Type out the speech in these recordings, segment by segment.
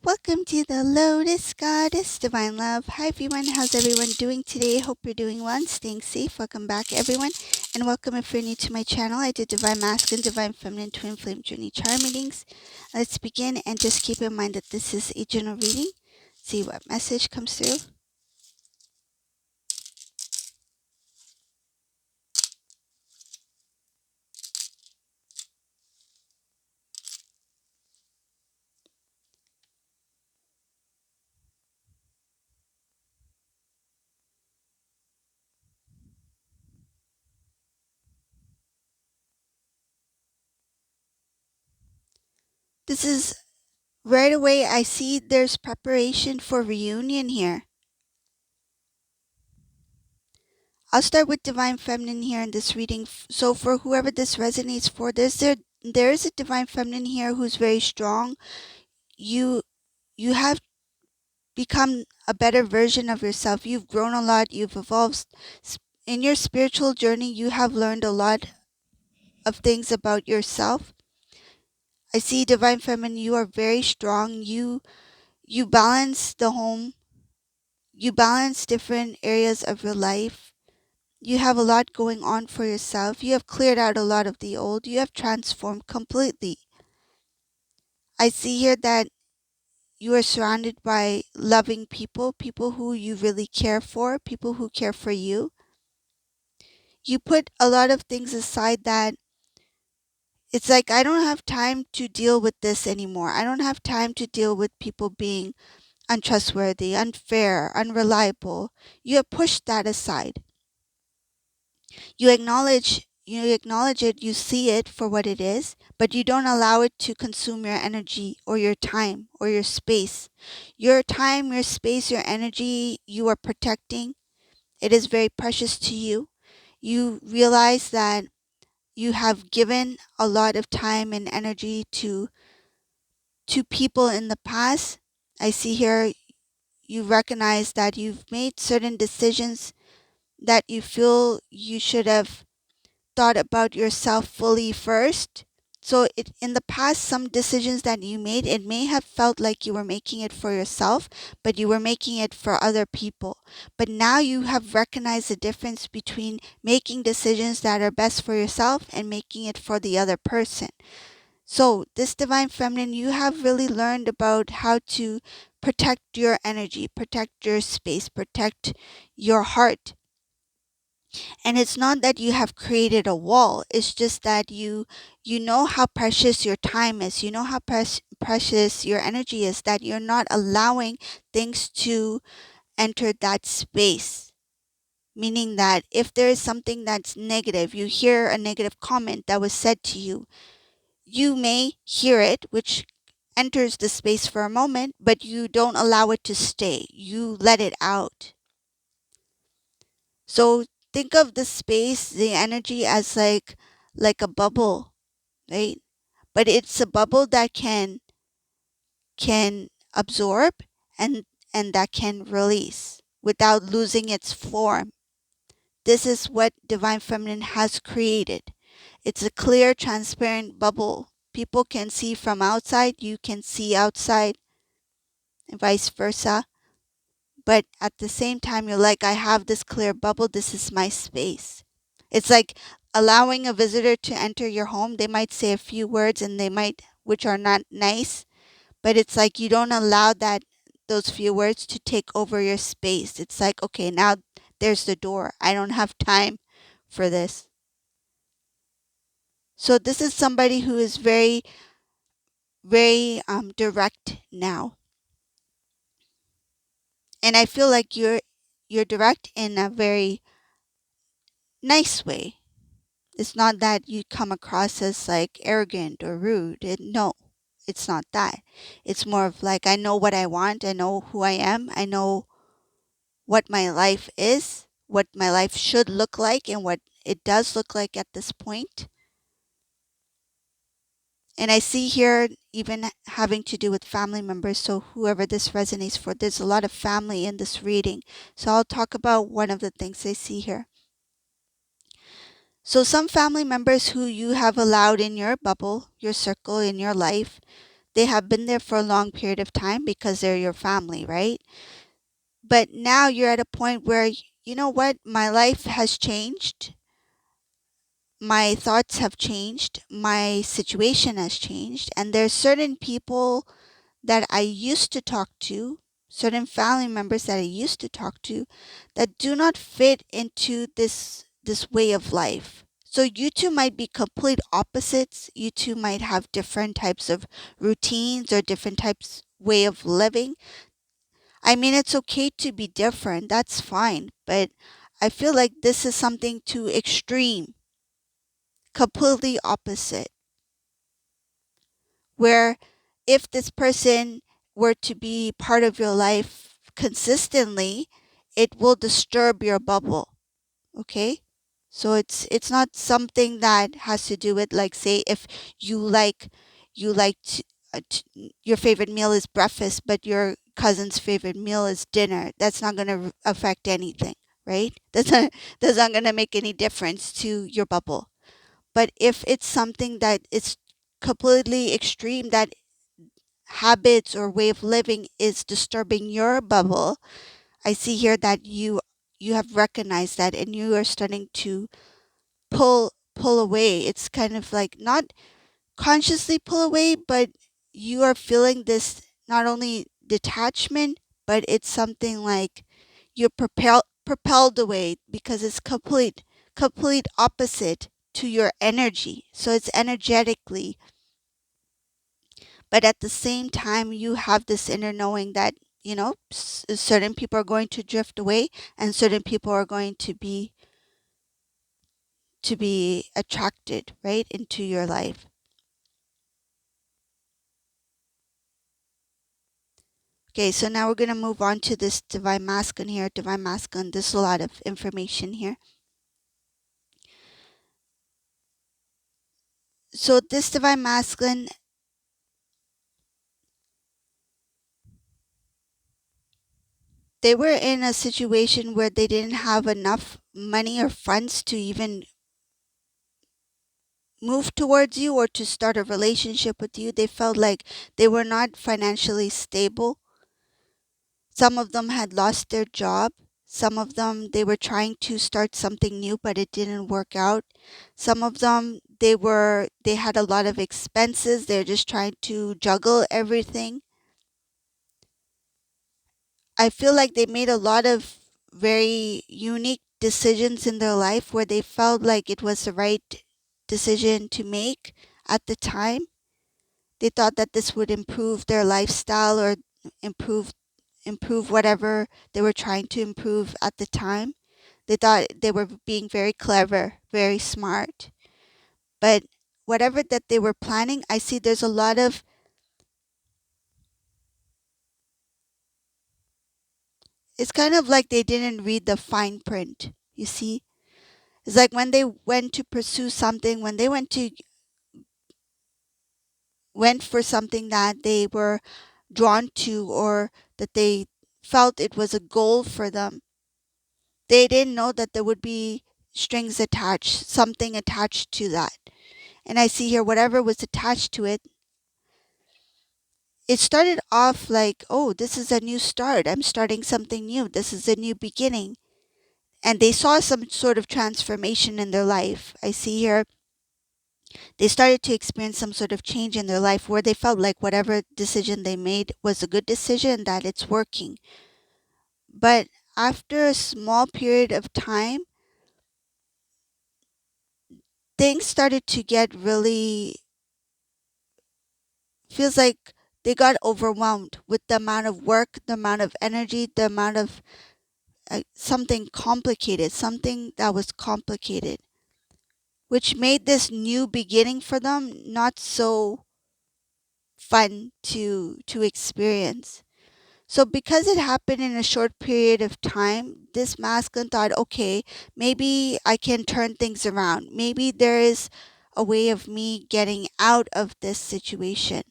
Welcome to the Lotus Goddess Divine Love. Hi everyone, how's everyone doing today? Hope you're doing well and staying safe. Welcome back everyone, and welcome if you're new to my channel. I do Divine Masculine, Divine Feminine, Twin Flame Journey Chart readings. Let's begin, and just keep in mind that this is a general reading. See what message comes through. This is right away, I see there's preparation for reunion here. I'll start with Divine Feminine here in this reading. So for whoever this resonates for, there is a Divine Feminine here who's very strong. You have become a better version of yourself. You've grown a lot. You've evolved. In your spiritual journey, you have learned a lot of things about yourself. I see Divine Feminine, you are very strong. You balance the home. You balance different areas of your life. You have a lot going on for yourself. You have cleared out a lot of the old. You have transformed completely. I see here that you are surrounded by loving people, people who you really care for, people who care for you. You put a lot of things aside that it's like, I don't have time to deal with this anymore. I don't have time to deal with people being untrustworthy, unfair, unreliable. You have pushed that aside. You acknowledge it, you see it for what it is, but you don't allow it to consume your energy or your time or your space. Your time, your space, your energy, you are protecting. It is very precious to you. You realize that you have given a lot of time and energy to people in the past. I see here you recognize that you've made certain decisions that you feel you should have thought about yourself fully first. So in the past, some decisions that you made, it may have felt like you were making it for yourself, but you were making it for other people. But now you have recognized the difference between making decisions that are best for yourself and making it for the other person. So this Divine Feminine, you have really learned about how to protect your energy, protect your space, protect your heart. And it's not that you have created a wall. It's just that you know how precious your time is. You know how precious your energy is, that you're not allowing things to enter that space. Meaning that if there is something that's negative, you hear a negative comment that was said to you, you may hear it, which enters the space for a moment, but you don't allow it to stay. You let it out. So think of the space, the energy as like a bubble, right? But it's a bubble that can absorb and that can release without losing its form. This is what Divine Feminine has created. It's a clear, transparent bubble. People can see from outside, you can see outside, and vice versa. But at the same time, you're like, I have this clear bubble. This is my space. It's like allowing a visitor to enter your home. They might say a few words and which are not nice, but it's like you don't allow those few words to take over your space. It's like, okay, now there's the door. I don't have time for this. So this is somebody who is very, very direct now. And I feel like you're direct in a very nice way. It's not that you come across as like arrogant or rude. No, it's not that. It's more of like, I know what I want. I know who I am. I know what my life is, what my life should look like, and what it does look like at this point. And I see here even having to do with family members. So whoever this resonates for, there's a lot of family in this reading. So I'll talk about one of the things I see here. So some family members who you have allowed in your bubble, your circle, in your life, They have been there for a long period of time because they're your family, right? But now you're at a point where, you know what? My life has changed. My thoughts have changed. My situation has changed. And there's certain people that I used to talk to, certain family members that I used to talk to, that do not fit into this way of life. So you two might be complete opposites. You two might have different types of routines or different types way of living. I mean, it's okay to be different. That's fine. But I feel like this is something too extreme, completely opposite, where if this person were to be part of your life consistently, it will disturb your bubble. Okay? So it's not something that has to do with, like, say, if you like you like to, your favorite meal is breakfast, but your cousin's favorite meal is dinner. That's not going to affect anything, right? That's not going to make any difference to your bubble. But if it's something that is completely extreme, that habits or way of living is disturbing your bubble, I see here that you have recognized that, and you are starting to pull away. It's kind of like not consciously pull away, but you are feeling this, not only detachment, but it's something like you're propelled away, because it's complete opposite to your energy. So it's energetically, but at the same time you have this inner knowing that, certain people are going to drift away, and certain people are going to be attracted right into your life. Okay, so now we're going to move on to this divine masculine here. Divine masculine, there's a lot of information here. So this divine masculine, they were in a situation where they didn't have enough money or funds to even move towards you or to start a relationship with you. They felt like they were not financially stable. Some of them had lost their job. Some of them, they were trying to start something new, but it didn't work out. Some of them, they had a lot of expenses. They're just trying to juggle everything. I feel like they made a lot of very unique decisions in their life where they felt like it was the right decision to make at the time. They thought that this would improve their lifestyle or improve improve whatever they were trying to improve at the time. They thought they were being very clever, very smart. But whatever that they were planning, I see there's a lot of, it's kind of like they didn't read the fine print, you see? It's like when they went to pursue something, when they went for something that they were drawn to, or that they felt it was a goal for them, they didn't know that there would be strings attached, something attached to that. And I see here whatever was attached to it, it started off like, oh, this is a new start. I'm starting something new. This is a new beginning. And they saw some sort of transformation in their life. I see here they started to experience some sort of change in their life where they felt like whatever decision they made was a good decision, that it's working. But after a small period of time, things started to get really, feels like they got overwhelmed with the amount of work, the amount of energy, the amount of something complicated, something that was complicated, which made this new beginning for them not so fun to experience. So because it happened in a short period of time, this masculine thought, okay, maybe I can turn things around. Maybe there is a way of me getting out of this situation.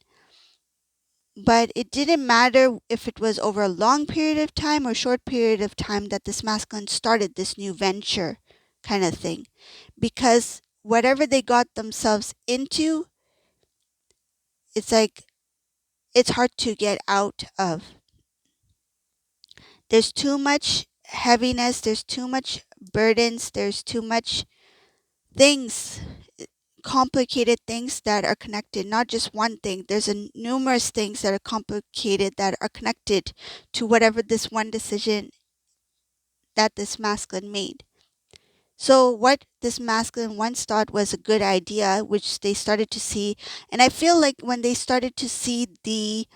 But it didn't matter if it was over a long period of time or short period of time that this masculine started this new venture kind of thing. Because whatever they got themselves into, it's like it's hard to get out of. There's too much heaviness, there's too much burdens, there's too much things, complicated things that are connected, not just one thing. There's numerous things that are complicated that are connected to whatever this one decision that this masculine made. So what this masculine once thought was a good idea, which they started to see, and I feel like when they started to see the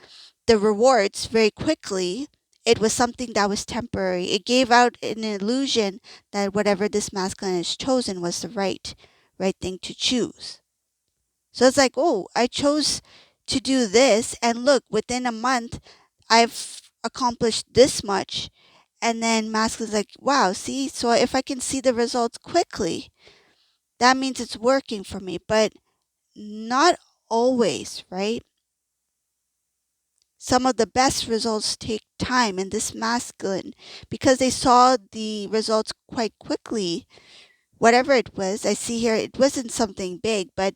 rewards very quickly, it was something that was temporary. It gave out an illusion that whatever this masculine has chosen was the right thing to choose. So it's like, oh, I chose to do this, and look, within a month, I've accomplished this much. And then masculine's like, wow, see, so if I can see the results quickly, that means it's working for me. But not always, right? Some of the best results take time, and this masculine, because they saw the results quite quickly, whatever it was, I see here, it wasn't something big, but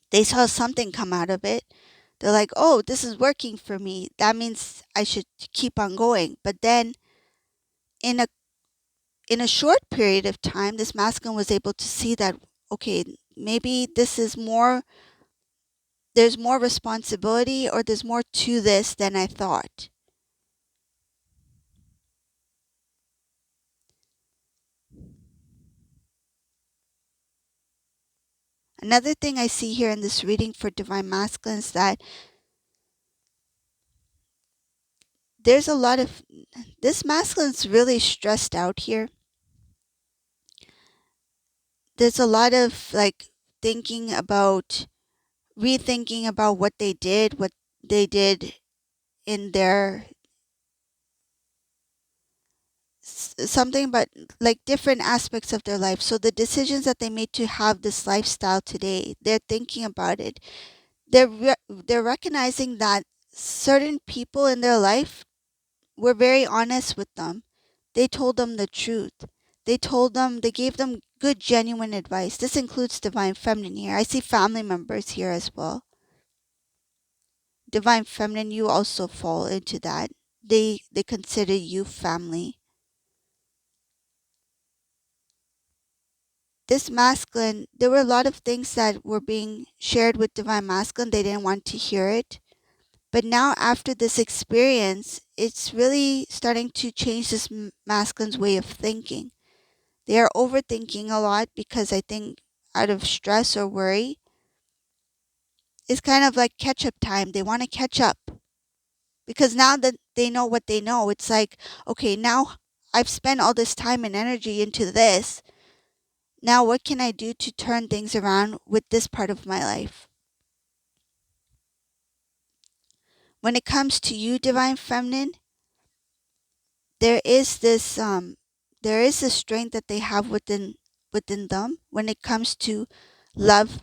they saw something come out of it. They're like, oh, this is working for me. That means I should keep on going. But then in a short period of time, this masculine was able to see that, okay, maybe this is more, there's more responsibility, or there's more to this than I thought. Another thing I see here in this reading for Divine Masculine is that there's a lot of, this masculine's really stressed out here. There's a lot of like thinking about, rethinking about what they did in their, something about like different aspects of their life. So the decisions that they made to have this lifestyle today, they're thinking about it. They're recognizing that certain people in their life were very honest with them. They told them the truth. They gave them good, genuine advice. This includes Divine Feminine here. I see family members here as well. Divine Feminine, you also fall into that. They consider you family. This masculine, there were a lot of things that were being shared with Divine Masculine. They didn't want to hear it. But now, after this experience, it's really starting to change this masculine's way of thinking. They are overthinking a lot because I think out of stress or worry, it's kind of like catch up time. They want to catch up because now that they know what they know, it's like, okay, now I've spent all this time and energy into this. Now, what can I do to turn things around with this part of my life? When it comes to you, Divine Feminine, there is this strength that they have within them when it comes to love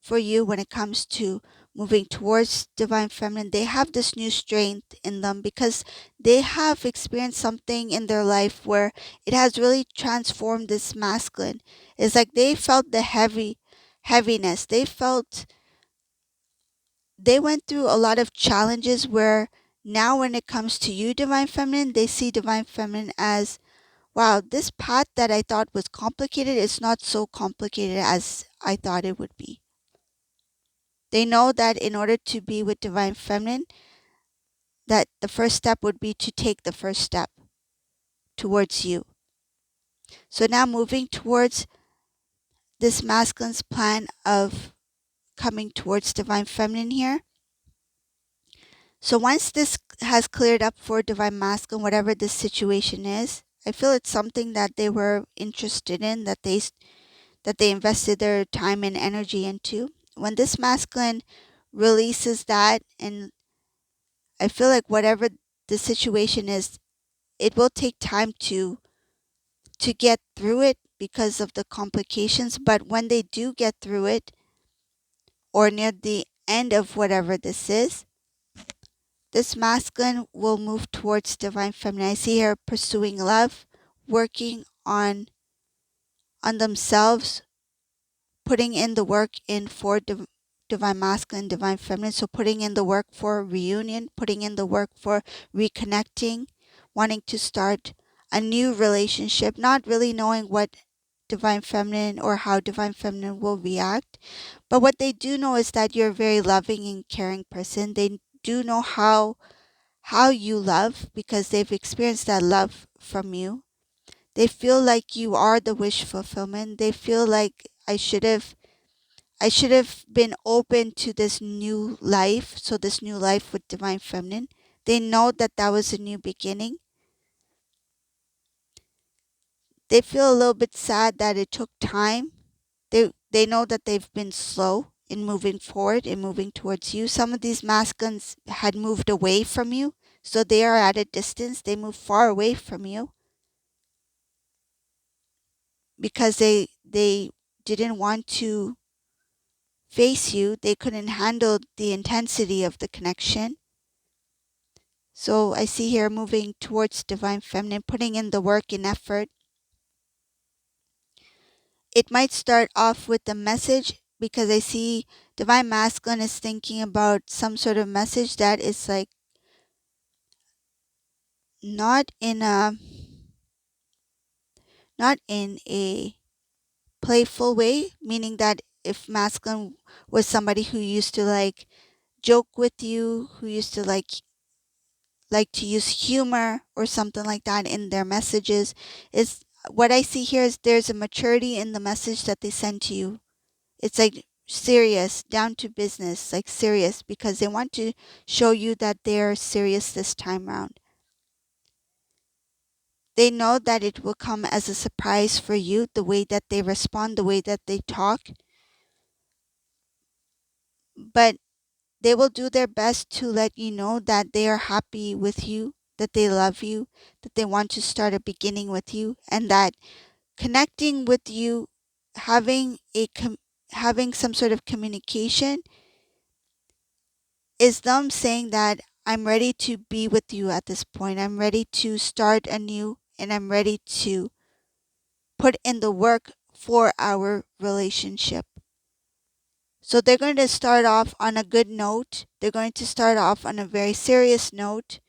for you, when it comes to moving towards Divine Feminine. They have this new strength in them because they have experienced something in their life where it has really transformed this masculine. It's like they felt the heaviness. They went through a lot of challenges where now when it comes to you, Divine Feminine, they see Divine Feminine as, wow, this path that I thought was complicated is not so complicated as I thought it would be. They know that in order to be with Divine Feminine, that the first step would be to take the first step towards you. So now moving towards this masculine's plan of coming towards Divine Feminine here. So once this has cleared up for Divine Masculine, whatever this situation is, I feel it's something that they were interested in, that they invested their time and energy into. When this masculine releases that, and I feel like whatever the situation is, it will take time to get through it because of the complications. But when they do get through it, or near the end of whatever this is, this masculine will move towards Divine Feminine. I see her pursuing love, working on themselves, putting in the work in for divine masculine, divine feminine. So putting in the work for reunion, putting in the work for reconnecting, wanting to start a new relationship, not really knowing what divine feminine or how divine feminine will react. But what they do know is that you're a very loving and caring person. They do know how you love because they've experienced that love from you. They feel like you are the wish fulfillment. They feel like I should have been open to this new life. So this new life with divine feminine. They know that that was a new beginning. They feel a little bit sad that it took time. They know that they've been slow in moving forward and moving towards you. Some of these masculines had moved away from you, so they are at a distance. They move far away from you because they didn't want to face you. They couldn't handle the intensity of the connection. So I see here moving towards divine feminine, putting in the work and effort. It might start off with a message because I see divine masculine is thinking about some sort of message that is like not in a playful way, meaning that if masculine was somebody who used to like joke with you, who used to like to use humor or something like that in their messages, is what I see here is there's a maturity in the message that they send to you. It's like serious, down to business, like serious, because they want to show you that they're serious this time around. They know that it will come as a surprise for you, the way that they respond, the way that they talk, but they will do their best to let you know that they are happy with you, that they love you, that they want to start a beginning with you, and that connecting with you, having having some sort of communication is them saying that I'm ready to be with you at this point. I'm ready to start anew and I'm ready to put in the work for our relationship. So they're going to start off on a good note. They're going to start off on a very serious note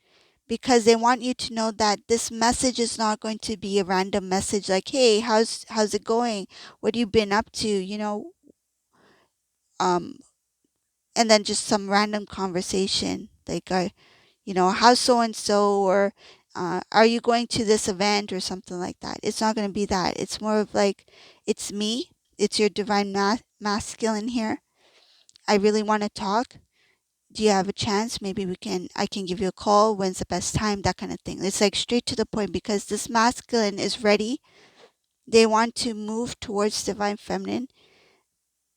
because they want you to know that this message is not going to be a random message like, "Hey, how's it going? What have you been up to?" Um and then just some random conversation like how's so and so, or are you going to this event or something like that. It's not going to be that. It's more of like, it's me. It's your divine masculine here. I really want to talk. Do you have a chance? Maybe I can give you a call. When's the best time? That kind of thing. It's like straight to the point because this masculine is ready. They want to move towards divine feminine.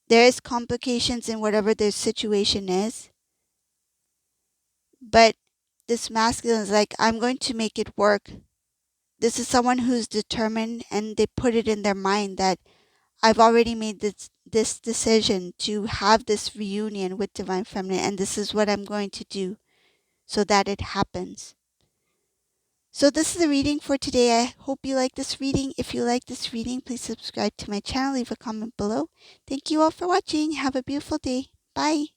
There is complications in whatever their situation is, but this masculine is like, I'm going to make it work. This is someone who's determined and they put it in their mind that I've already made this decision to have this reunion with divine feminine, and this is what I'm going to do so that it happens. So this is the reading for today. I hope you like this reading. If you like this reading, please subscribe to my channel, leave a comment below. Thank you all for watching. Have a beautiful day. Bye.